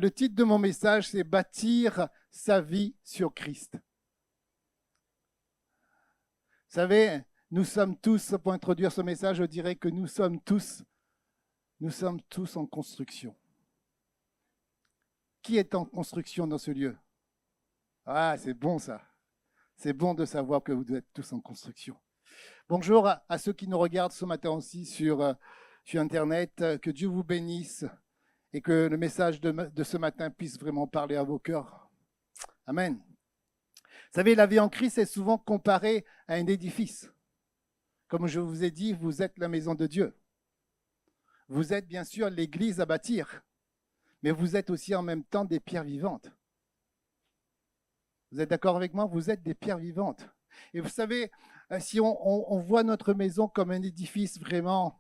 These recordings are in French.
Le titre de mon message, c'est Bâtir sa vie sur Christ. Vous savez, nous sommes tous, pour introduire ce message, je dirais que nous sommes tous en construction. Qui est en construction dans ce lieu? Ah, c'est bon ça. C'est bon de savoir que vous êtes tous en construction. Bonjour à ceux qui nous regardent ce matin aussi sur Internet. Que Dieu vous bénisse et que le message de ce matin puisse vraiment parler à vos cœurs. Amen. Vous savez, la vie en Christ est souvent comparée à un édifice. Comme je vous ai dit, vous êtes la maison de Dieu. Vous êtes bien sûr l'église à bâtir, mais vous êtes aussi en même temps des pierres vivantes. Vous êtes d'accord avec moi? Vous êtes des pierres vivantes. Et vous savez, si on voit notre maison comme un édifice vraiment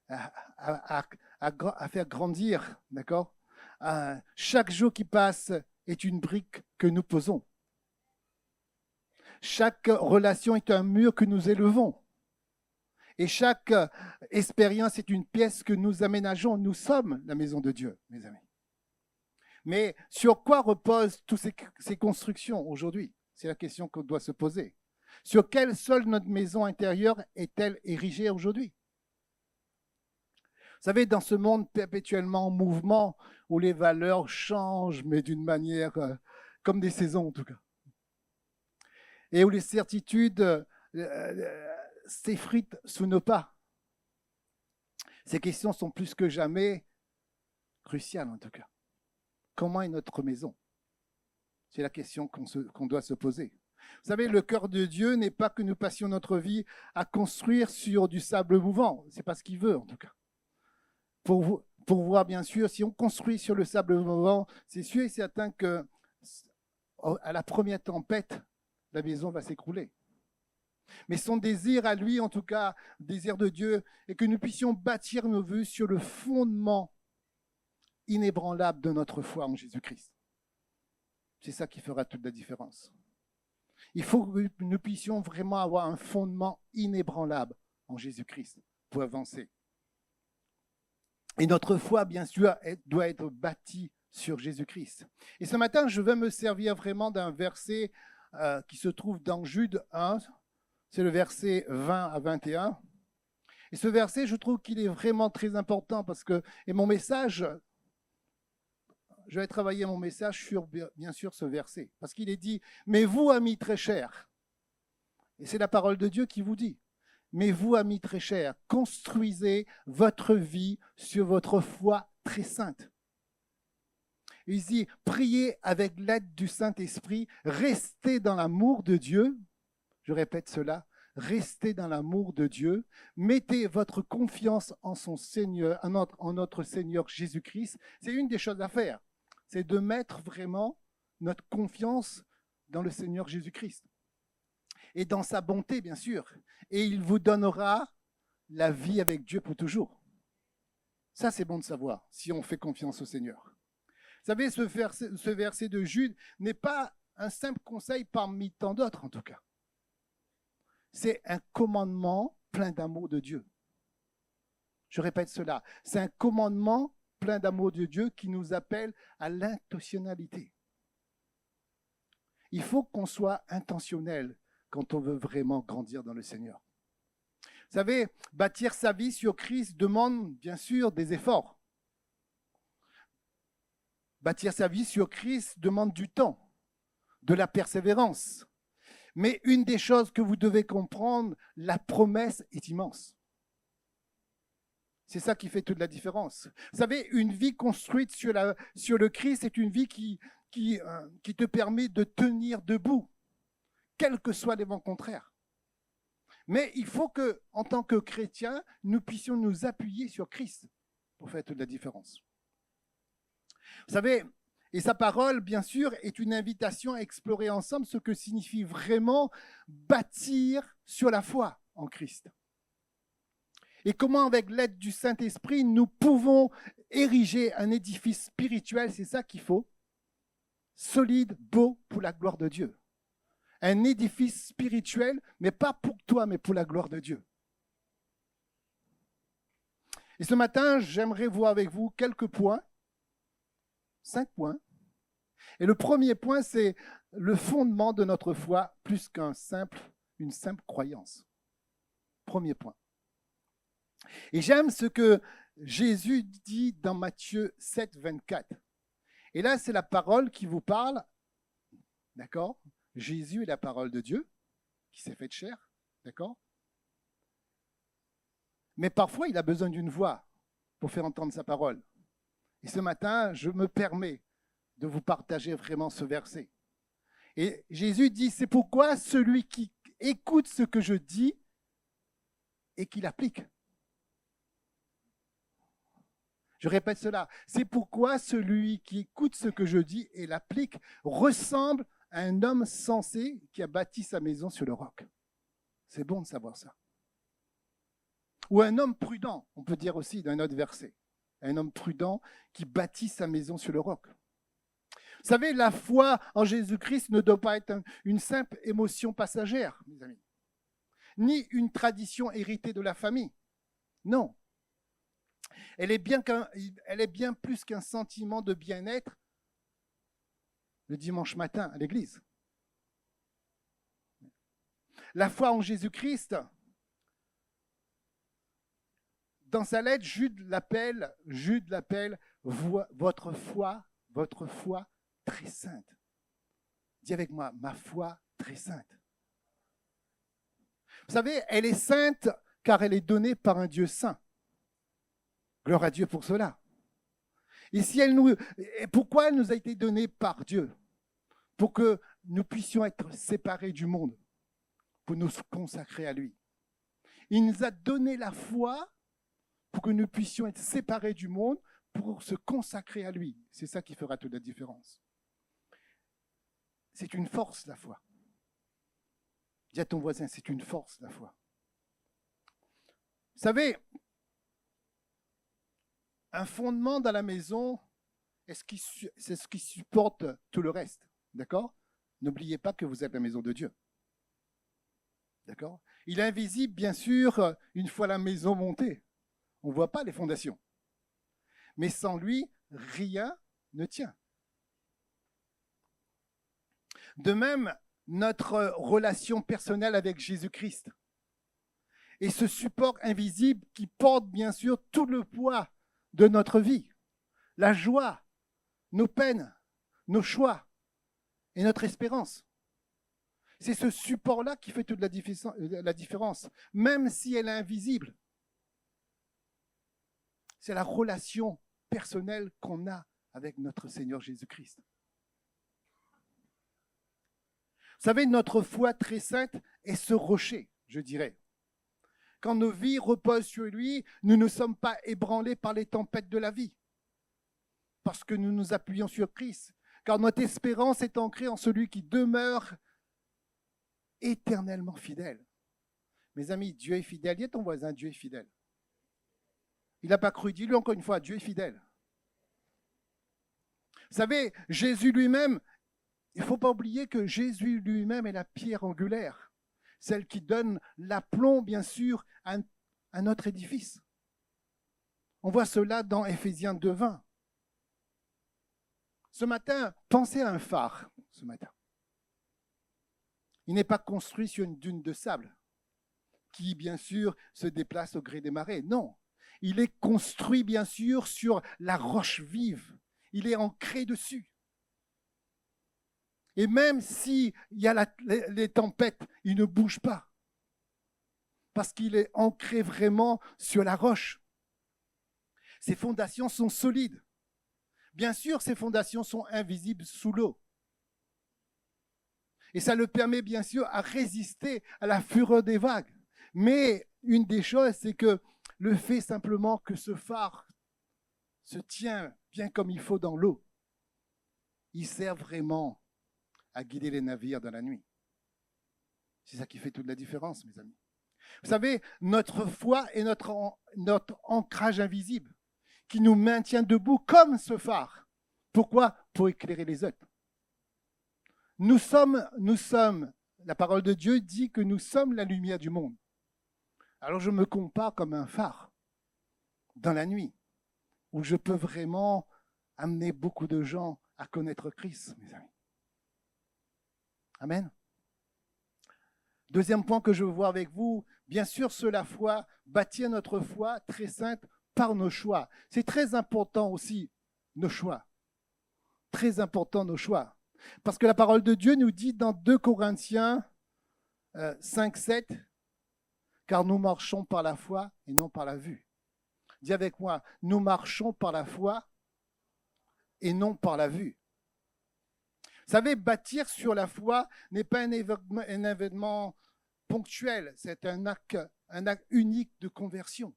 à faire grandir, d'accord? Chaque jour qui passe est une brique que nous posons. Chaque relation est un mur que nous élevons. Et chaque expérience est une pièce que nous aménageons. Nous sommes la maison de Dieu, mes amis. Mais sur quoi reposent toutes ces constructions aujourd'hui? C'est la question qu'on doit se poser. Sur quel sol notre maison intérieure est-elle érigée aujourd'hui? Vous savez, dans ce monde perpétuellement en mouvement, où les valeurs changent, mais d'une manière comme des saisons en tout cas, et où les certitudes s'effritent sous nos pas, ces questions sont plus que jamais cruciales en tout cas. Comment est notre maison? C'est la question qu'on doit se poser. Vous savez, le cœur de Dieu n'est pas que nous passions notre vie à construire sur du sable mouvant. Ce n'est pas ce qu'il veut, en tout cas. Pour voir, bien sûr, si on construit sur le sable mouvant, c'est sûr et certain que à la première tempête, la maison va s'écrouler. Mais son désir à lui, en tout cas, désir de Dieu, est que nous puissions bâtir nos vues sur le fondement inébranlable de notre foi en Jésus-Christ. C'est ça qui fera toute la différence. Il faut que nous puissions vraiment avoir un fondement inébranlable en Jésus-Christ pour avancer. Et notre foi, bien sûr, doit être bâtie sur Jésus-Christ. Et ce matin, je vais me servir vraiment d'un verset qui se trouve dans Jude 1. C'est le verset 20 à 21. Et ce verset, je trouve qu'il est vraiment très important parce que, et mon message, je vais travailler mon message sur, bien sûr, ce verset. Parce qu'il est dit, mais vous, amis très chers, et c'est la parole de Dieu qui vous dit, mais vous, amis très chers, construisez votre vie sur votre foi très sainte. Il dit, priez avec l'aide du Saint-Esprit, restez dans l'amour de Dieu. Je répète cela, restez dans l'amour de Dieu, mettez votre confiance en son Seigneur, en notre Seigneur Jésus-Christ. C'est une des choses à faire, c'est de mettre vraiment notre confiance dans le Seigneur Jésus-Christ. Et dans sa bonté, bien sûr. Et il vous donnera la vie avec Dieu pour toujours. Ça, c'est bon de savoir, si on fait confiance au Seigneur. Vous savez, ce verset de Jude n'est pas un simple conseil parmi tant d'autres, en tout cas. C'est un commandement plein d'amour de Dieu. Je répète cela. C'est un commandement plein d'amour de Dieu qui nous appelle à l'intentionnalité. Il faut qu'on soit intentionnel quand on veut vraiment grandir dans le Seigneur. Vous savez, bâtir sa vie sur Christ demande bien sûr des efforts. Bâtir sa vie sur Christ demande du temps, de la persévérance. Mais une des choses que vous devez comprendre, la promesse est immense. C'est ça qui fait toute la différence. Vous savez, une vie construite sur le Christ est une vie qui te permet de tenir debout, quels que soient les vents contraires. Mais il faut que, en tant que chrétiens, nous puissions nous appuyer sur Christ pour faire toute la différence. Vous savez, et sa parole, bien sûr, est une invitation à explorer ensemble ce que signifie vraiment bâtir sur la foi en Christ. Et comment, avec l'aide du Saint-Esprit, nous pouvons ériger un édifice spirituel, c'est ça qu'il faut, solide, beau, pour la gloire de Dieu. Un édifice spirituel, mais pas pour toi, mais pour la gloire de Dieu. Et ce matin, j'aimerais voir avec vous quelques points 5 points. Et le premier point, c'est le fondement de notre foi plus qu'une simple croyance. Premier point. Et j'aime ce que Jésus dit dans Matthieu 7, 24. Et là, c'est la parole qui vous parle, d'accord? Jésus est la parole de Dieu qui s'est faite chair, d'accord? Mais parfois, il a besoin d'une voix pour faire entendre sa parole. Et ce matin, je me permets de vous partager vraiment ce verset. Et Jésus dit, c'est pourquoi celui qui écoute ce que je dis et qui l'applique. Je répète cela. C'est pourquoi celui qui écoute ce que je dis et l'applique ressemble à un homme sensé qui a bâti sa maison sur le roc. C'est bon de savoir ça. Ou un homme prudent, on peut dire aussi d'un autre verset. Un homme prudent qui bâtit sa maison sur le roc. Vous savez, la foi en Jésus-Christ ne doit pas être une simple émotion passagère, mes amis. Ni une tradition héritée de la famille. Non. Elle est bien plus qu'un sentiment de bien-être le dimanche matin à l'église. La foi en Jésus-Christ, dans sa lettre, Jude l'appelle votre foi très sainte. Dis avec moi, ma foi très sainte. Vous savez, elle est sainte car elle est donnée par un Dieu saint. Gloire à Dieu pour cela. Et pourquoi elle nous a été donnée par Dieu? Pour que nous puissions être séparés du monde, pour nous consacrer à lui. Il nous a donné la foi pour que nous puissions être séparés du monde, pour se consacrer à lui. C'est ça qui fera toute la différence. C'est une force, la foi. Dis à ton voisin, c'est une force, la foi. Vous savez, un fondement dans la maison, c'est ce qui supporte tout le reste. D'accord? N'oubliez pas que vous êtes la maison de Dieu. D'accord? Il est invisible, bien sûr, une fois la maison montée. On ne voit pas les fondations. Mais sans lui, rien ne tient. De même, notre relation personnelle avec Jésus-Christ est ce support invisible qui porte bien sûr tout le poids de notre vie, la joie, nos peines, nos choix et notre espérance. C'est ce support-là qui fait toute la différence, même si elle est invisible. C'est la relation personnelle qu'on a avec notre Seigneur Jésus-Christ. Vous savez, notre foi très sainte est ce rocher, je dirais. Quand nos vies reposent sur lui, nous ne sommes pas ébranlés par les tempêtes de la vie, parce que nous nous appuyons sur Christ, car notre espérance est ancrée en celui qui demeure éternellement fidèle. Mes amis, Dieu est fidèle. Dis à ton voisin, Dieu est fidèle. Il n'a pas cru, dis-lui encore une fois, Dieu est fidèle. Vous savez, Jésus lui-même, il ne faut pas oublier que Jésus lui-même est la pierre angulaire, celle qui donne l'aplomb, bien sûr, à notre édifice. On voit cela dans Éphésiens 2:20. Ce matin, pensez à un phare, ce matin. Il n'est pas construit sur une dune de sable, qui, bien sûr, se déplace au gré des marées. Non, il est construit, bien sûr, sur la roche vive. Il est ancré dessus. Et même s'il y a les tempêtes, il ne bouge pas. Parce qu'il est ancré vraiment sur la roche. Ses fondations sont solides. Bien sûr, ces fondations sont invisibles sous l'eau. Et ça le permet, bien sûr, à résister à la fureur des vagues. Mais une des choses, c'est que le fait simplement que ce phare se tient bien comme il faut dans l'eau, il sert vraiment à guider les navires dans la nuit. C'est ça qui fait toute la différence, mes amis. Vous savez, notre foi est notre ancrage invisible qui nous maintient debout comme ce phare. Pourquoi? Pour éclairer les autres. Nous sommes, la parole de Dieu dit que nous sommes la lumière du monde. Alors je me compare comme un phare dans la nuit, où je peux vraiment amener beaucoup de gens à connaître Christ, mes amis. Amen. Deuxième point que je veux voir avec vous, bien sûr, sur la foi, bâtir notre foi très sainte par nos choix. C'est très important aussi, nos choix. Très important, nos choix. Parce que la parole de Dieu nous dit dans 2 Corinthiens 5, 7, car nous marchons par la foi et non par la vue. Dis avec moi, nous marchons par la foi et non par la vue. Vous savez, bâtir sur la foi n'est pas un événement ponctuel, c'est un acte unique de conversion.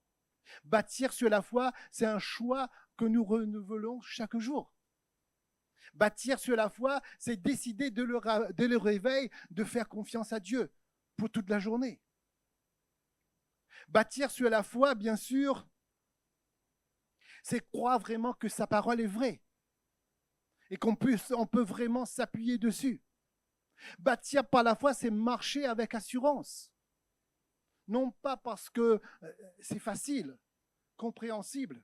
Bâtir sur la foi, c'est un choix que nous renouvelons chaque jour. Bâtir sur la foi, c'est décider dès le réveil de faire confiance à Dieu pour toute la journée. Bâtir sur la foi, bien sûr, c'est croire vraiment que sa parole est vraie et qu'on peut vraiment s'appuyer dessus. Bâtir par la foi, c'est marcher avec assurance. Non pas parce que c'est facile, compréhensible,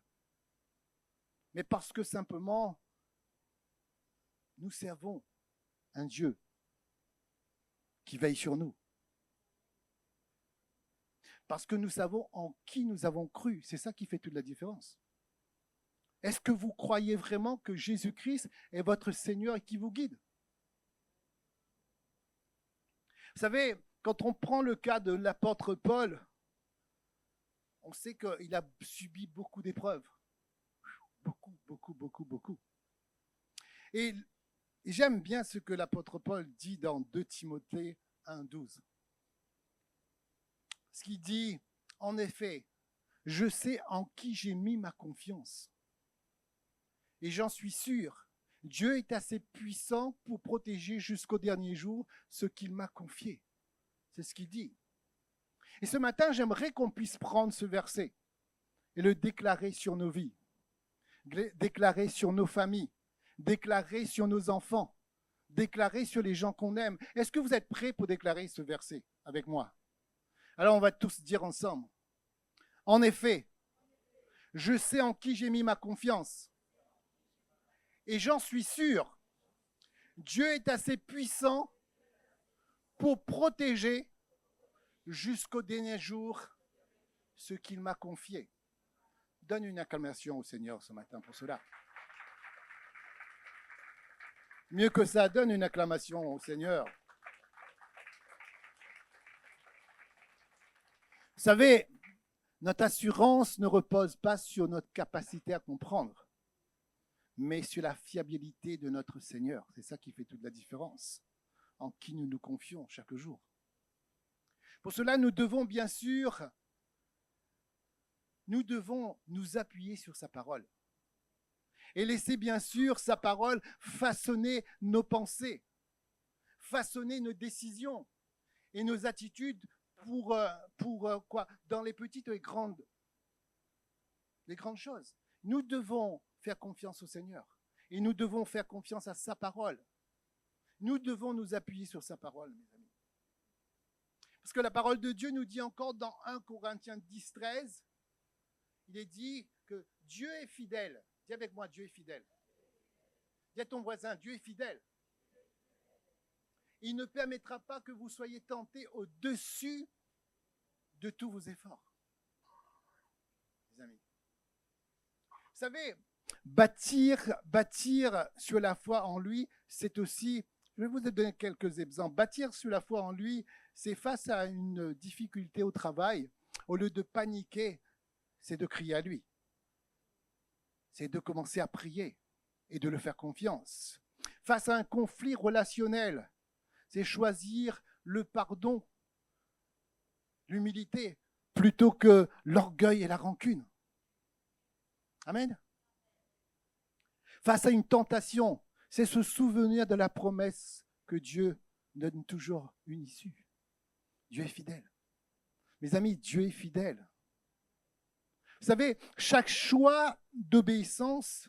mais parce que simplement, nous servons un Dieu qui veille sur nous. Parce que nous savons en qui nous avons cru. C'est ça qui fait toute la différence. Est-ce que vous croyez vraiment que Jésus-Christ est votre Seigneur et qui vous guide? Vous savez, quand on prend le cas de l'apôtre Paul, on sait qu'il a subi beaucoup d'épreuves. Beaucoup. Et j'aime bien ce que l'apôtre Paul dit dans 2 Timothée 1,12. Ce qu'il dit, en effet, je sais en qui j'ai mis ma confiance. Et j'en suis sûr, Dieu est assez puissant pour protéger jusqu'au dernier jour ce qu'il m'a confié. C'est ce qu'il dit. Et ce matin, j'aimerais qu'on puisse prendre ce verset et le déclarer sur nos vies, déclarer sur nos familles, déclarer sur nos enfants, déclarer sur les gens qu'on aime. Est-ce que vous êtes prêts pour déclarer ce verset avec moi? Alors on va tous dire ensemble. En effet, je sais en qui j'ai mis ma confiance. Et j'en suis sûr, Dieu est assez puissant pour protéger jusqu'au dernier jour ce qu'il m'a confié. Donne une acclamation au Seigneur ce matin pour cela. Mieux que ça, donne une acclamation au Seigneur. Vous savez, notre assurance ne repose pas sur notre capacité à comprendre, mais sur la fiabilité de notre Seigneur. C'est ça qui fait toute la différence, en qui nous nous confions chaque jour. Pour cela, nous devons bien sûr, nous appuyer sur sa parole. Et laisser bien sûr sa parole façonner nos pensées, façonner nos décisions et nos attitudes pour quoi? Dans les petites et grandes choses. Nous devons faire confiance au Seigneur et nous devons faire confiance à sa parole. Nous devons nous appuyer sur sa parole, mes amis. Parce que la parole de Dieu nous dit encore dans 1 Corinthiens 10, 13, il est dit que Dieu est fidèle. Dis avec moi, Dieu est fidèle. Dis à ton voisin, Dieu est fidèle. Il ne permettra pas que vous soyez tentés au-dessus de tous vos efforts. Les amis. Vous savez, bâtir sur la foi en lui, c'est aussi, je vais vous donner quelques exemples. Bâtir sur la foi en lui, c'est face à une difficulté au travail, au lieu de paniquer, c'est de crier à lui. C'est de commencer à prier et de le faire confiance. Face à un conflit relationnel, c'est choisir le pardon, l'humilité, plutôt que l'orgueil et la rancune. Amen. Face à une tentation, c'est se souvenir de la promesse que Dieu donne toujours une issue. Dieu est fidèle. Mes amis, Dieu est fidèle. Vous savez, chaque choix d'obéissance,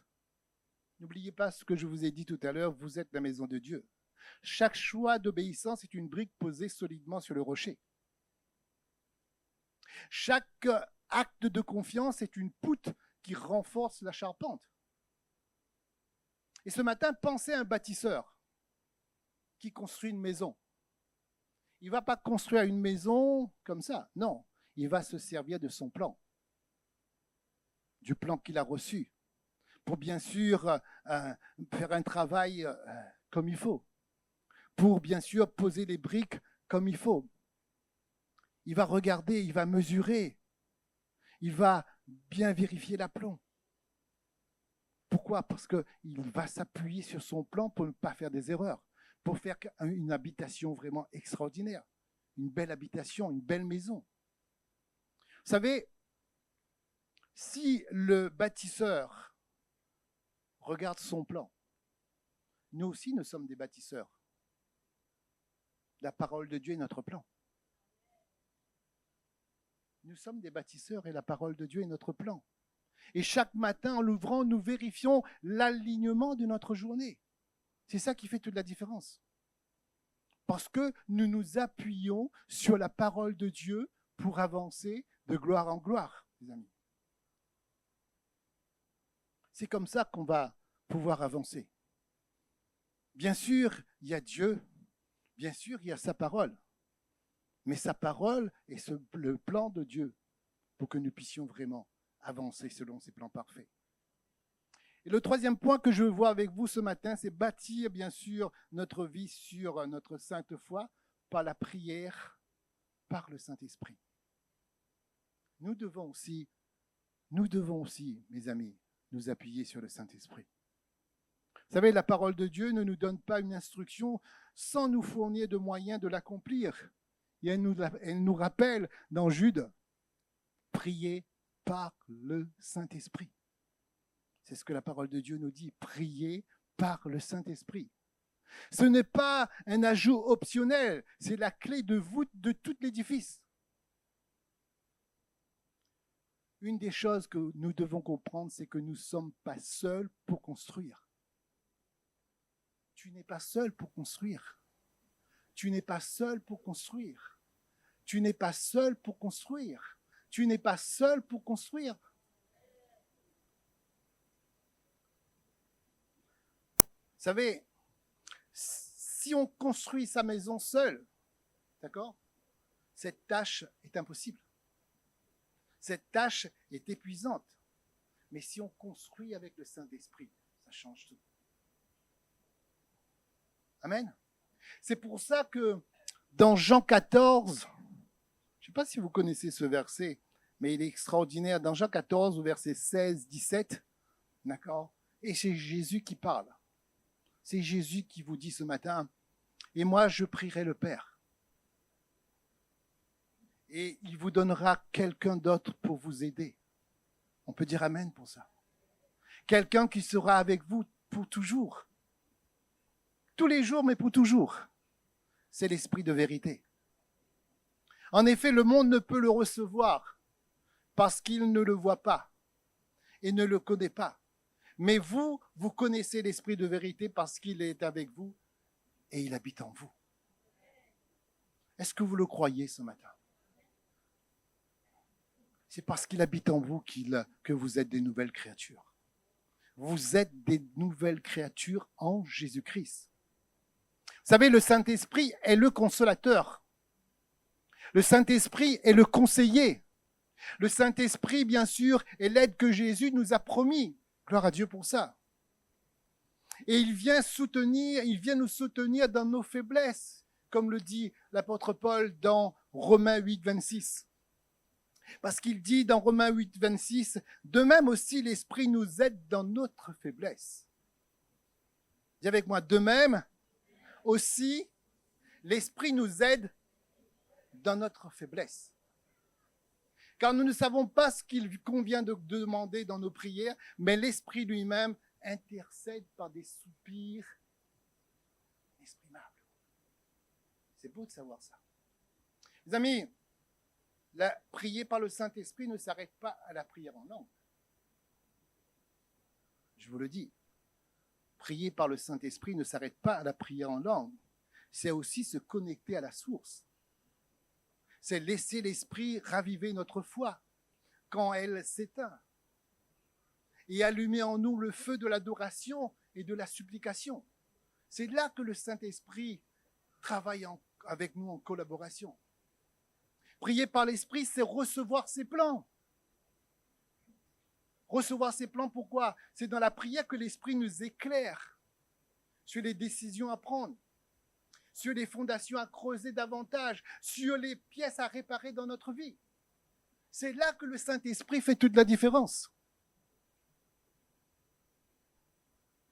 n'oubliez pas ce que je vous ai dit tout à l'heure, vous êtes la maison de Dieu. Chaque choix d'obéissance est une brique posée solidement sur le rocher. Chaque acte de confiance est une poutre qui renforce la charpente. Et ce matin, pensez à un bâtisseur qui construit une maison. Il ne va pas construire une maison comme ça, non. Il va se servir de son plan, du plan qu'il a reçu, pour bien sûr faire un travail comme il faut, pour bien sûr poser les briques comme il faut. Il va regarder, il va mesurer, il va bien vérifier l'aplomb. Pourquoi? Parce qu'il va s'appuyer sur son plan pour ne pas faire des erreurs, pour faire une habitation vraiment extraordinaire, une belle habitation, une belle maison. Vous savez, si le bâtisseur regarde son plan, nous aussi, nous sommes des bâtisseurs. La parole de Dieu est notre plan. Nous sommes des bâtisseurs et la parole de Dieu est notre plan. Et chaque matin, en l'ouvrant, nous vérifions l'alignement de notre journée. C'est ça qui fait toute la différence. Parce que nous nous appuyons sur la parole de Dieu pour avancer de gloire en gloire, les amis. C'est comme ça qu'on va pouvoir avancer. Bien sûr, il y a Dieu. Bien sûr, il y a sa parole. Mais sa parole est le plan de Dieu pour que nous puissions vraiment avancer selon ses plans parfaits. Et le troisième point que je veux voir avec vous ce matin, c'est bâtir bien sûr notre vie sur notre sainte foi par la prière, par le Saint-Esprit. Nous devons aussi, mes amis, nous appuyer sur le Saint-Esprit. Vous savez, la parole de Dieu ne nous donne pas une instruction sans nous fournir de moyens de l'accomplir. Et elle nous rappelle dans Jude, priez par le Saint-Esprit. C'est ce que la parole de Dieu nous dit, priez par le Saint-Esprit. Ce n'est pas un ajout optionnel, c'est la clé de voûte de tout l'édifice. Une des choses que nous devons comprendre, c'est que nous ne sommes pas seuls pour construire. Tu n'es pas seul pour construire. Tu n'es pas seul pour construire. Tu n'es pas seul pour construire. Tu n'es pas seul pour construire. Vous savez, si on construit sa maison seul, d'accord, cette tâche est impossible. Cette tâche est épuisante. Mais si on construit avec le Saint-Esprit, ça change tout. Amen. C'est pour ça que dans Jean 14, je ne sais pas si vous connaissez ce verset, mais il est extraordinaire. Dans Jean 14, au verset 16, 17, d'accord, et c'est Jésus qui parle. C'est Jésus qui vous dit ce matin, et moi je prierai le Père. Et il vous donnera quelqu'un d'autre pour vous aider. On peut dire amen pour ça. Quelqu'un qui sera avec vous pour toujours. Tous les jours, mais pour toujours. C'est l'Esprit de vérité. En effet, le monde ne peut le recevoir parce qu'il ne le voit pas et ne le connaît pas. Mais vous, vous connaissez l'Esprit de vérité parce qu'il est avec vous et il habite en vous. Est-ce que vous le croyez ce matin? C'est parce qu'il habite en vous que vous êtes des nouvelles créatures. Vous êtes des nouvelles créatures en Jésus-Christ. Vous savez, le Saint-Esprit est le consolateur. Le Saint-Esprit est le conseiller. Le Saint-Esprit, bien sûr, est l'aide que Jésus nous a promis. Gloire à Dieu pour ça. Et il vient nous soutenir dans nos faiblesses, comme le dit l'apôtre Paul dans Romains 8, 26. Parce qu'il dit dans Romains 8, 26, de même aussi l'Esprit nous aide dans notre faiblesse. Dis avec moi, de même aussi l'Esprit nous aide dans notre faiblesse. Car nous ne savons pas ce qu'il convient de demander dans nos prières, mais l'Esprit lui-même intercède par des soupirs exprimables. C'est beau de savoir ça. Les amis, la prière par le Saint-Esprit ne s'arrête pas à la prière en langue. Je vous le dis, prier par le Saint-Esprit ne s'arrête pas à la prière en langue. C'est aussi se connecter à la source. C'est laisser l'Esprit raviver notre foi quand elle s'éteint. et allumer en nous le feu de l'adoration et de la supplication. C'est là que le Saint-Esprit travaille avec nous en collaboration. Prier par l'Esprit, c'est recevoir ses plans. Recevoir ses plans, pourquoi? C'est dans la prière que l'Esprit nous éclaire sur les décisions à prendre, sur les fondations à creuser davantage, sur les pièces à réparer dans notre vie. C'est là que le Saint-Esprit fait toute la différence.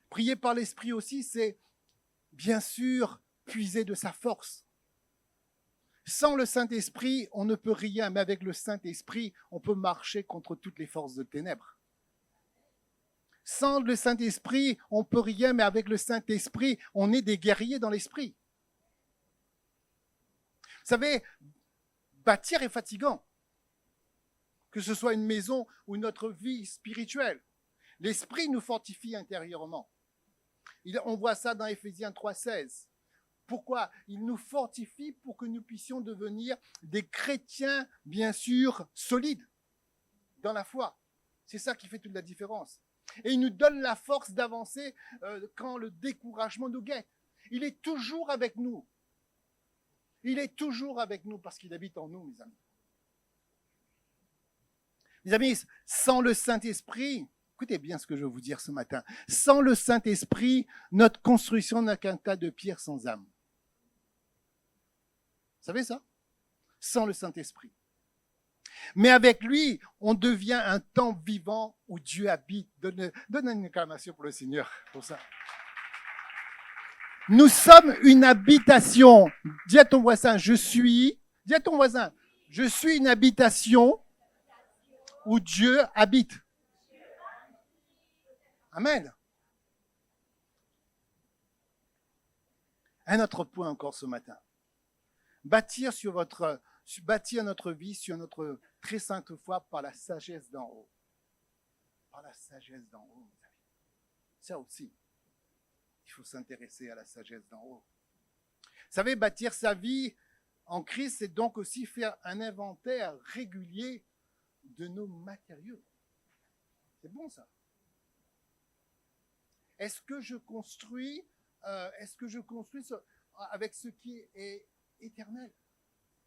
Prier par l'Esprit aussi, c'est bien sûr puiser de sa force. Sans le Saint-Esprit, on ne peut rien, mais avec le Saint-Esprit, on peut marcher contre toutes les forces de ténèbres. Sans le Saint-Esprit, on ne peut rien, mais avec le Saint-Esprit, on est des guerriers dans l'esprit. Vous savez, bâtir est fatigant, que ce soit une maison ou notre vie spirituelle. L'Esprit nous fortifie intérieurement. On voit ça dans Éphésiens 3,16. Pourquoi? Il nous fortifie pour que nous puissions devenir des chrétiens, bien sûr, solides dans la foi. C'est ça qui fait toute la différence. Et il nous donne la force d'avancer quand le découragement nous guette. Il est toujours avec nous. Il est toujours avec nous parce qu'il habite en nous, mes amis. Mes amis, sans le Saint-Esprit, écoutez bien ce que je veux vous dire ce matin, sans le Saint-Esprit, notre construction n'a qu'un tas de pierres sans âme. Vous savez ça? Sans le Saint-Esprit. Mais avec lui, on devient un temple vivant où Dieu habite. Donne une acclamation pour le Seigneur, pour ça. Nous sommes une habitation. Dis à ton voisin, je suis une habitation où Dieu habite. Amen. Un autre point encore ce matin. Bâtir notre vie sur notre très sainte foi par la sagesse d'en haut. Par la sagesse d'en haut, mes amis. Ça aussi, il faut s'intéresser à la sagesse d'en haut. Vous savez, bâtir sa vie en Christ, c'est donc aussi faire un inventaire régulier de nos matériaux. C'est bon ça. Est-ce que je construis avec ce qui est éternel?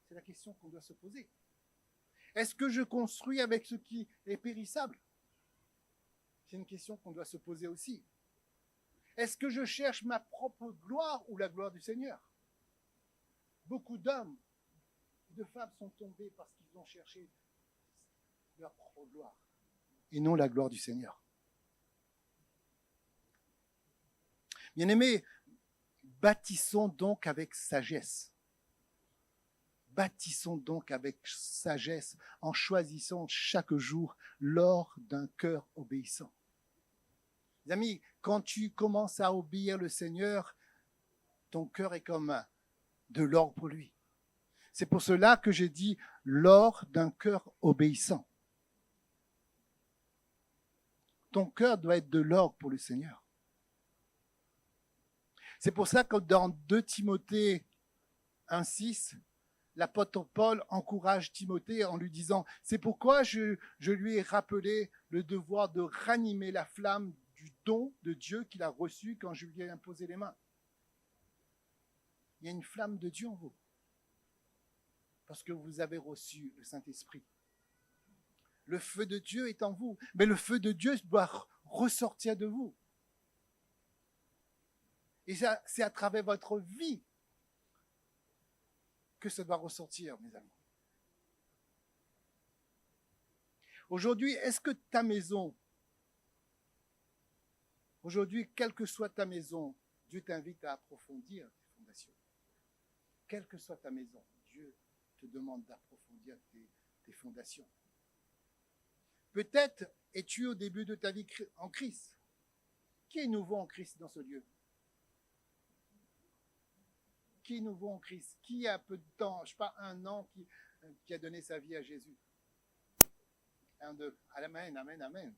C'est la question qu'on doit se poser. Est-ce que je construis avec ce qui est périssable? C'est une question qu'on doit se poser aussi. Est-ce que je cherche ma propre gloire ou la gloire du Seigneur? Beaucoup d'hommes et de femmes sont tombés parce qu'ils ont cherché leur propre gloire et non la gloire du Seigneur. Bien-aimés, bâtissons donc avec sagesse. Bâtissons donc avec sagesse en choisissant chaque jour l'or d'un cœur obéissant. Les amis, quand tu commences à obéir le Seigneur, ton cœur est comme de l'or pour lui. C'est pour cela que j'ai dit l'or d'un cœur obéissant. Ton cœur doit être de l'or pour le Seigneur. C'est pour ça que dans 2 Timothée 1,6, l'apôtre Paul encourage Timothée en lui disant « C'est pourquoi je lui ai rappelé le devoir de ranimer la flamme du don de Dieu qu'il a reçu quand je lui ai imposé les mains. » Il y a une flamme de Dieu en vous parce que vous avez reçu le Saint-Esprit. Le feu de Dieu est en vous, mais le feu de Dieu doit ressortir de vous. Et c'est à travers votre vie que ça doit ressortir, mes amis. Aujourd'hui, est-ce que ta maison, aujourd'hui, quelle que soit ta maison, Dieu t'invite à approfondir tes fondations. Quelle que soit ta maison, Dieu te demande d'approfondir tes fondations. Peut-être es-tu au début de ta vie en Christ. Qui est nouveau en Christ dans ce lieu? Qui est nouveau en Christ? Qui a peu de temps, je ne sais pas, 1 an, qui a donné sa vie à Jésus? 1, 2. Amen, amen, amen.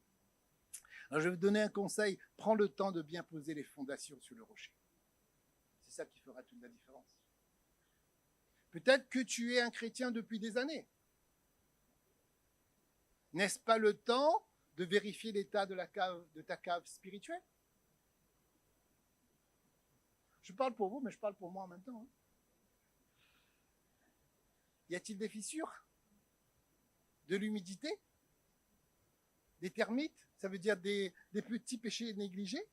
Alors je vais vous donner un conseil. Prends le temps de bien poser les fondations sur le rocher. C'est ça qui fera toute la différence. Peut-être que tu es un chrétien depuis des années. N'est-ce pas le temps de vérifier l'état de ta cave spirituelle? Je parle pour vous, mais je parle pour moi en même temps. Y a-t-il des fissures? De l'humidité? Des termites? Ça veut dire des petits péchés négligés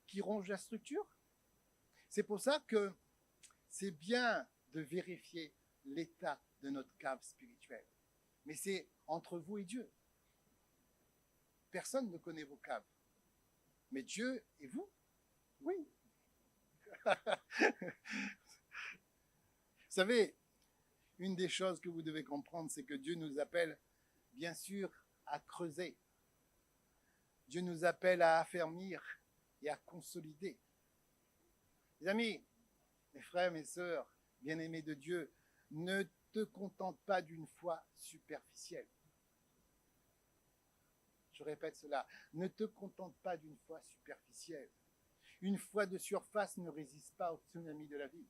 qui rongent la structure? C'est pour ça que c'est bien de vérifier l'état de notre cave spirituelle. Mais c'est entre vous et Dieu. Personne ne connaît vos caves. Mais Dieu et vous, oui. Vous savez, une des choses que vous devez comprendre, c'est que Dieu nous appelle, bien sûr, à creuser. Dieu nous appelle à affermir et à consolider. Les amis, mes frères, mes sœurs, bien-aimés de Dieu, ne te contente pas d'une foi superficielle. Je répète cela, ne te contente pas d'une foi superficielle. Une foi de surface ne résiste pas au tsunami de la vie.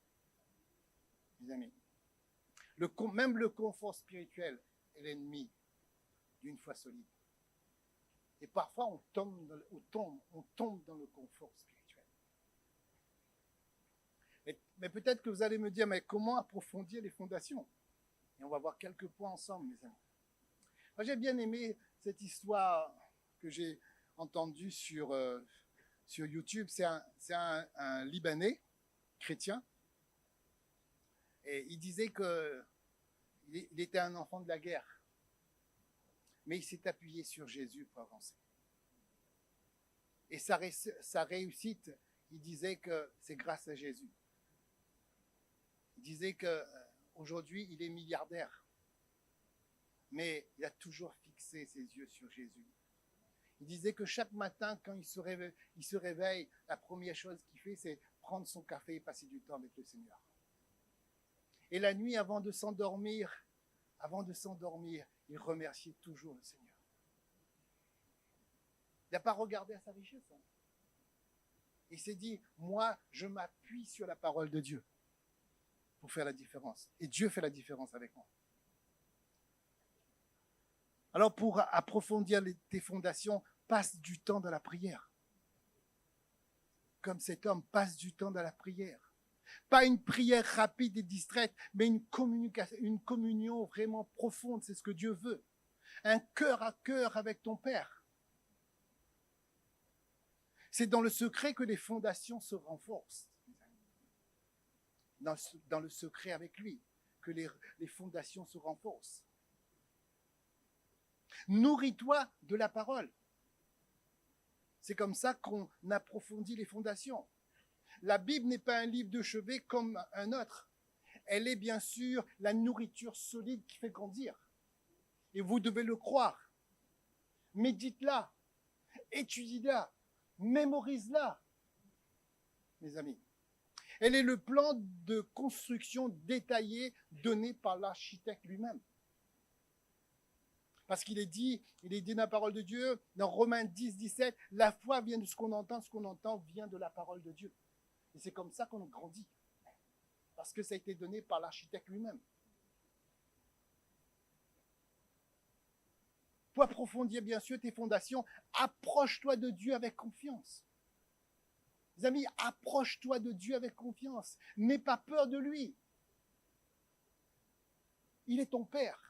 Mes amis, même le confort spirituel est l'ennemi d'une foi solide. Et parfois, on tombe dans le confort spirituel. Mais peut-être que vous allez me dire, mais comment approfondir les fondations? Et on va voir quelques points ensemble, mes amis. Moi, j'ai bien aimé cette histoire que j'ai entendue sur YouTube. C'est un Libanais chrétien. Et il disait qu'il était un enfant de la guerre. Mais il s'est appuyé sur Jésus pour avancer. Et sa réussite, il disait que c'est grâce à Jésus. Il disait qu'aujourd'hui, il est milliardaire. Mais il a toujours fixé ses yeux sur Jésus. Il disait que chaque matin, quand il se réveille, la première chose qu'il fait, c'est prendre son café et passer du temps avec le Seigneur. Et la nuit, avant de s'endormir, il remerciait toujours le Seigneur. Il n'a pas regardé à sa richesse. Il s'est dit, moi, je m'appuie sur la parole de Dieu pour faire la différence. Et Dieu fait la différence avec moi. Alors, pour approfondir tes fondations, passe du temps dans la prière. Comme cet homme passe du temps dans la prière. Pas une prière rapide et distraite, mais une communion vraiment profonde, c'est ce que Dieu veut. Un cœur à cœur avec ton Père. C'est dans le secret que les fondations se renforcent. Dans le secret avec lui, que les fondations se renforcent. Nourris-toi de la parole. C'est comme ça qu'on approfondit les fondations. La Bible n'est pas un livre de chevet comme un autre. Elle est bien sûr la nourriture solide qui fait grandir. Et vous devez le croire. Médite-la, étudie-la, mémorise-la, mes amis. Elle est le plan de construction détaillé donné par l'architecte lui-même. Parce qu'il est dit dans la parole de Dieu, dans Romains 10, 17, la foi vient de ce qu'on entend vient de la parole de Dieu. Et c'est comme ça qu'on grandit. Parce que ça a été donné par l'architecte lui-même. Pour approfondir bien sûr tes fondations, approche-toi de Dieu avec confiance. Les amis, approche-toi de Dieu avec confiance. N'aie pas peur de lui. Il est ton Père.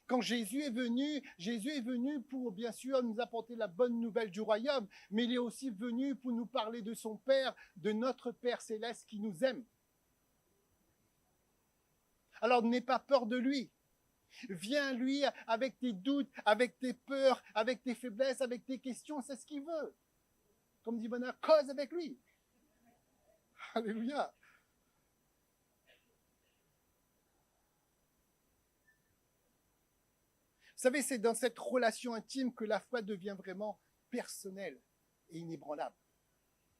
Quand Jésus est venu pour, bien sûr, nous apporter la bonne nouvelle du royaume, mais il est aussi venu pour nous parler de son Père, de notre Père céleste qui nous aime. Alors, n'aie pas peur de lui. Viens à lui avec tes doutes, avec tes peurs, avec tes faiblesses, avec tes questions, c'est ce qu'il veut. Comme dit Bonheur, cause avec lui. Alléluia. Vous savez, c'est dans cette relation intime que la foi devient vraiment personnelle et inébranlable.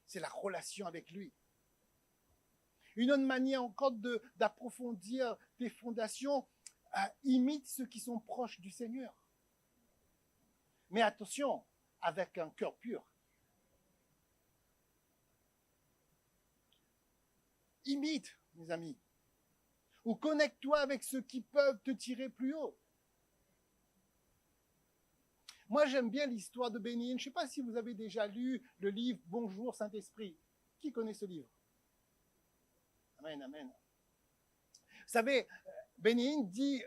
C'est la relation avec lui. Une autre manière encore d'approfondir tes fondations, imite ceux qui sont proches du Seigneur. Mais attention, avec un cœur pur. Imite, mes amis. Ou connecte-toi avec ceux qui peuvent te tirer plus haut. Moi, j'aime bien l'histoire de Bénigne. Je ne sais pas si vous avez déjà lu le livre Bonjour Saint-Esprit. Qui connaît ce livre? Amen, amen. Vous savez, Bénigne dit,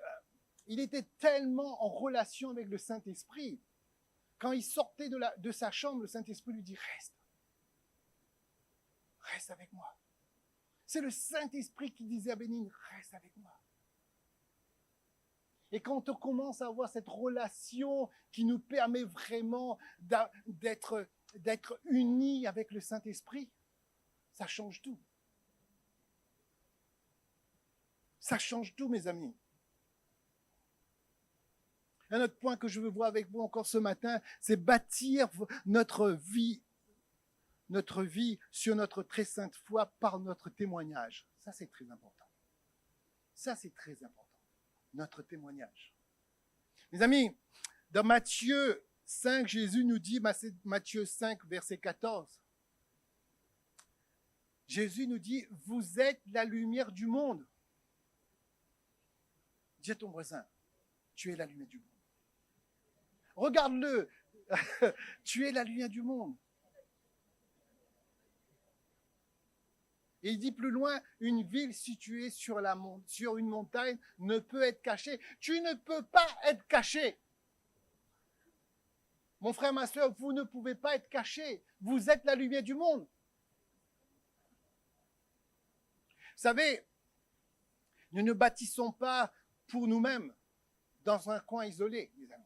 il était tellement en relation avec le Saint-Esprit. Quand il sortait de sa chambre, le Saint-Esprit lui dit, reste avec moi. C'est le Saint-Esprit qui disait à Bénigne, reste avec moi. Et quand on commence à avoir cette relation qui nous permet vraiment d'être unis avec le Saint-Esprit, ça change tout. Ça change tout, mes amis. Un autre point que je veux voir avec vous encore ce matin, c'est bâtir notre vie sur notre très sainte foi par notre témoignage. Ça, c'est très important. Ça, c'est très important. Notre témoignage. Mes amis, dans Matthieu 5, Jésus nous dit, Matthieu 5, verset 14, Jésus nous dit, vous êtes la lumière du monde. Dis à ton voisin, tu es la lumière du monde. Regarde-le, tu es la lumière du monde. Et il dit plus loin, une ville située sur une montagne ne peut être cachée. Tu ne peux pas être caché. Mon frère, ma soeur, vous ne pouvez pas être caché. Vous êtes la lumière du monde. Vous savez, nous ne bâtissons pas pour nous-mêmes dans un coin isolé, les amis.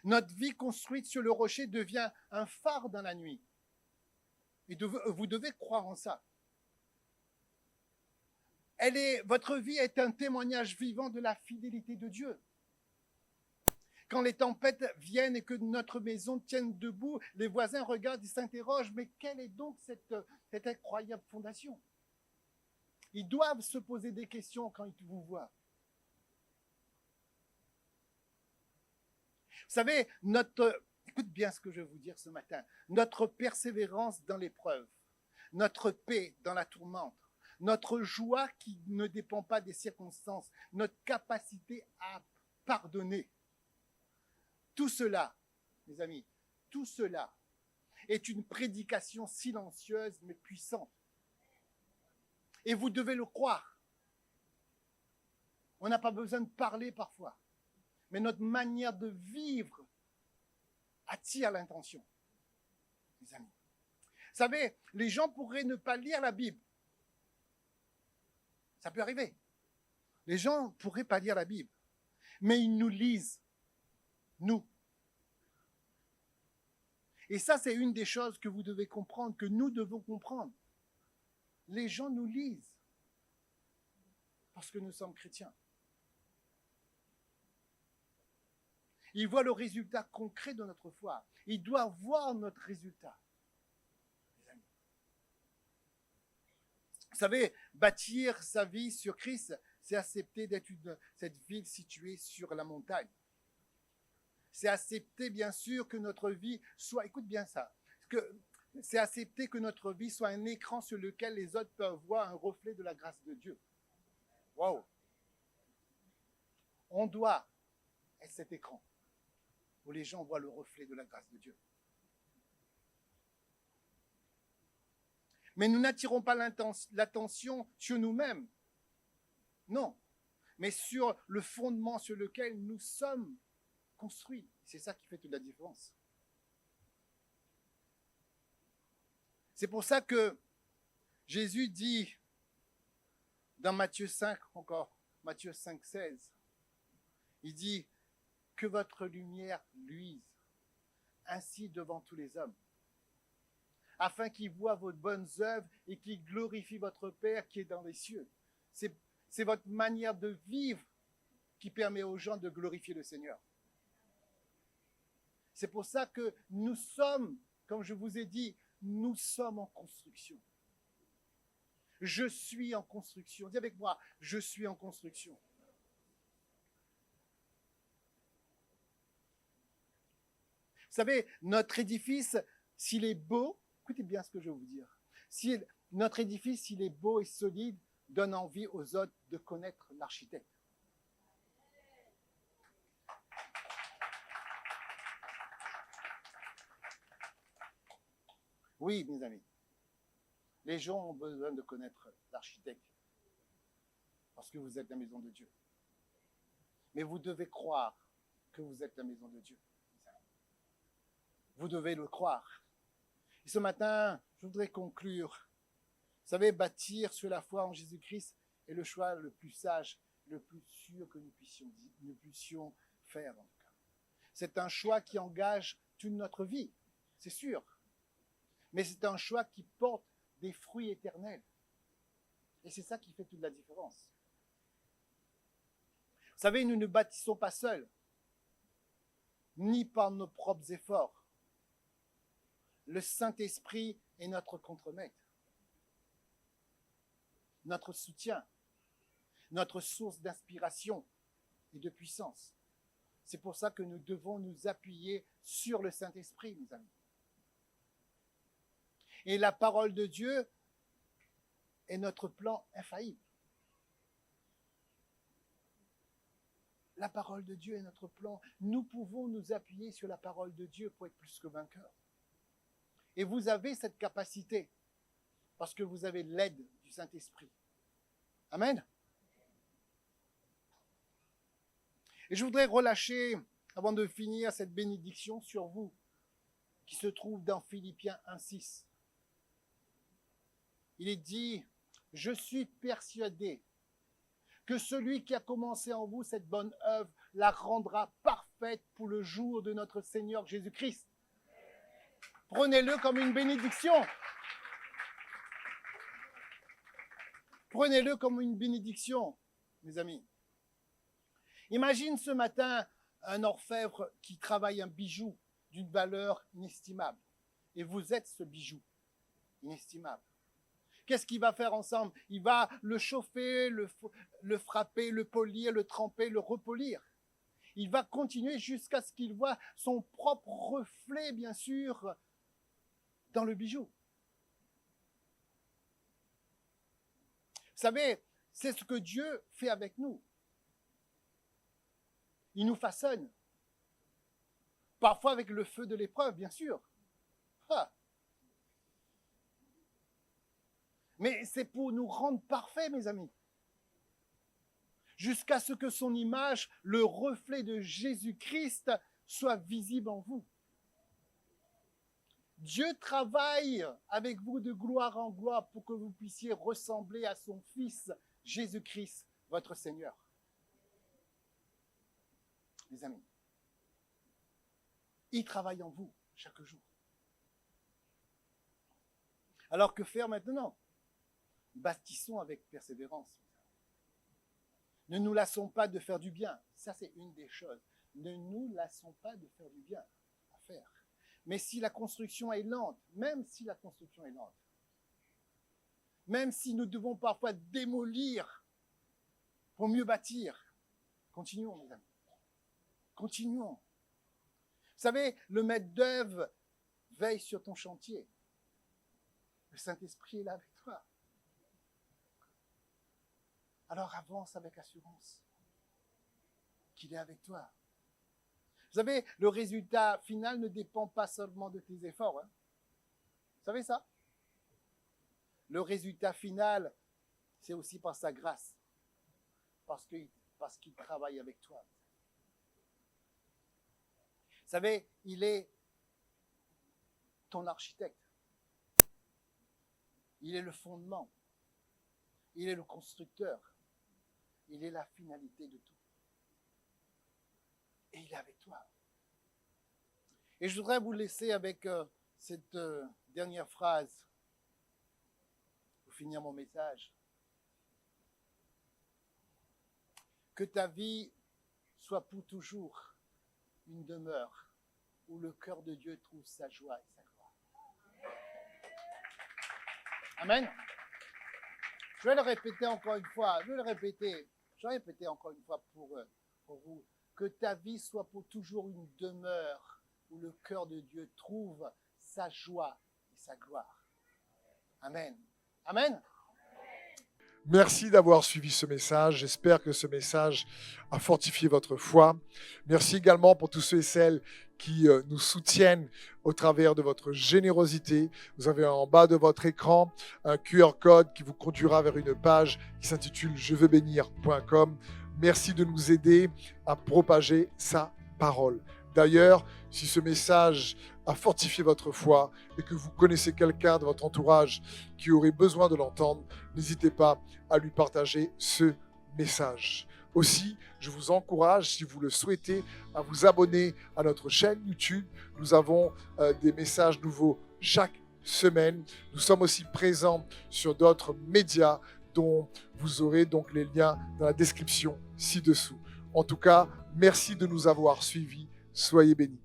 Notre vie construite sur le rocher devient un phare dans la nuit. Et vous devez croire en ça. Votre vie est un témoignage vivant de la fidélité de Dieu. Quand les tempêtes viennent et que notre maison tienne debout, les voisins regardent et s'interrogent, mais quelle est donc cette incroyable fondation? Ils doivent se poser des questions quand ils vous voient. Vous savez, écoute bien ce que je vais vous dire ce matin, notre persévérance dans l'épreuve, notre paix dans la tourmente, notre joie qui ne dépend pas des circonstances, notre capacité à pardonner, tout cela, mes amis, tout cela est une prédication silencieuse mais puissante. Et vous devez le croire. On n'a pas besoin de parler parfois. Mais notre manière de vivre attire l'intention, mes amis. Vous savez, les gens pourraient ne pas lire la Bible. Ça peut arriver. Les gens ne pourraient pas lire la Bible. Mais ils nous lisent. Nous. Et ça, c'est une des choses que vous devez comprendre, que nous devons comprendre. Les gens nous lisent. Parce que nous sommes chrétiens. Il voit le résultat concret de notre foi. Il doit voir notre résultat. Les amis. Vous savez, bâtir sa vie sur Christ, c'est accepter d'être cette ville située sur la montagne. C'est accepter, bien sûr, que notre vie soit, écoute bien ça, c'est accepter que notre vie soit un écran sur lequel les autres peuvent voir un reflet de la grâce de Dieu. Waouh! On doit être cet écran où les gens voient le reflet de la grâce de Dieu. Mais nous n'attirons pas l'attention sur nous-mêmes. Non, mais sur le fondement sur lequel nous sommes construits. C'est ça qui fait toute la différence. C'est pour ça que Jésus dit dans Matthieu 5 encore, Matthieu 5, 16, il dit que votre lumière luise ainsi devant tous les hommes, afin qu'ils voient vos bonnes œuvres et qu'ils glorifient votre Père qui est dans les cieux. C'est votre manière de vivre qui permet aux gens de glorifier le Seigneur. C'est pour ça que nous sommes, comme je vous ai dit, nous sommes en construction. Je suis en construction. Dis avec moi, je suis en construction. Vous savez, notre édifice, s'il est beau, écoutez bien ce que je vais vous dire. Si notre édifice, s'il est beau et solide, donne envie aux autres de connaître l'architecte. Oui, mes amis, les gens ont besoin de connaître l'architecte parce que vous êtes la maison de Dieu. Mais vous devez croire que vous êtes la maison de Dieu. Vous devez le croire. Et ce matin, je voudrais conclure. Vous savez, bâtir sur la foi en Jésus-Christ est le choix le plus sage, le plus sûr que nous puissions faire, en tout cas. C'est un choix qui engage toute notre vie, c'est sûr. Mais c'est un choix qui porte des fruits éternels. Et c'est ça qui fait toute la différence. Vous savez, nous ne bâtissons pas seuls, ni par nos propres efforts. Le Saint-Esprit est notre contremaître, notre soutien, notre source d'inspiration et de puissance. C'est pour ça que nous devons nous appuyer sur le Saint-Esprit, mes amis. Et la parole de Dieu est notre plan infaillible. La parole de Dieu est notre plan. Nous pouvons nous appuyer sur la parole de Dieu pour être plus que vainqueurs. Et vous avez cette capacité parce que vous avez l'aide du Saint-Esprit. Amen. Et je voudrais relâcher, avant de finir, cette bénédiction sur vous qui se trouve dans Philippiens 1,6. Il est dit, « Je suis persuadé que celui qui a commencé en vous cette bonne œuvre la rendra parfaite pour le jour de notre Seigneur Jésus-Christ. » Prenez-le comme une bénédiction. Prenez-le comme une bénédiction, mes amis. Imagine ce matin un orfèvre qui travaille un bijou d'une valeur inestimable. Et vous êtes ce bijou inestimable. Qu'est-ce qu'il va faire ensemble? Il va le chauffer, le frapper, le polir, le tremper, le repolir. Il va continuer jusqu'à ce qu'il voit son propre reflet, bien sûr, dans le bijou. Vous savez, c'est ce que Dieu fait avec nous. Il nous façonne. Parfois avec le feu de l'épreuve, bien sûr. Ah. Mais c'est pour nous rendre parfaits, mes amis. Jusqu'à ce que son image, le reflet de Jésus-Christ, soit visible en vous. Dieu travaille avec vous de gloire en gloire pour que vous puissiez ressembler à son Fils, Jésus-Christ, votre Seigneur. Les amis, il travaille en vous chaque jour. Alors que faire maintenant? Bâtissons avec persévérance. Ne nous lassons pas de faire du bien. Ça, c'est une des choses. Ne nous lassons pas de faire du bien à faire. Mais si la construction est lente, même si la construction est lente, même si nous devons parfois démolir pour mieux bâtir, continuons, mes amis. Continuons. Vous savez, le maître d'œuvre veille sur ton chantier. Le Saint-Esprit est là avec toi. Alors avance avec assurance qu'il est avec toi. Vous savez, le résultat final ne dépend pas seulement de tes efforts. Hein. Vous savez ça? Le résultat final, c'est aussi par sa grâce. Parce qu'il travaille avec toi. Vous savez, il est ton architecte. Il est le fondement. Il est le constructeur. Il est la finalité de tout. Et il est avec toi. Et je voudrais vous laisser avec cette dernière phrase pour finir mon message. Que ta vie soit pour toujours une demeure où le cœur de Dieu trouve sa joie et sa gloire. Amen. Je vais le répéter encore une fois. Je vais répéter encore une fois pour vous. Que ta vie soit pour toujours une demeure où le cœur de Dieu trouve sa joie et sa gloire. Amen. Amen. Merci d'avoir suivi ce message. J'espère que ce message a fortifié votre foi. Merci également pour tous ceux et celles qui nous soutiennent au travers de votre générosité. Vous avez en bas de votre écran un QR code qui vous conduira vers une page qui s'intitule jeveubénir.com. Merci de nous aider à propager sa parole. D'ailleurs, si ce message a fortifié votre foi et que vous connaissez quelqu'un de votre entourage qui aurait besoin de l'entendre, n'hésitez pas à lui partager ce message. Aussi, je vous encourage, si vous le souhaitez, à vous abonner à notre chaîne YouTube. Nous avons des messages nouveaux chaque semaine. Nous sommes aussi présents sur d'autres médias dont vous aurez donc les liens dans la description ci-dessous. En tout cas, merci de nous avoir suivis. Soyez bénis.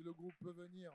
le groupe peut venir.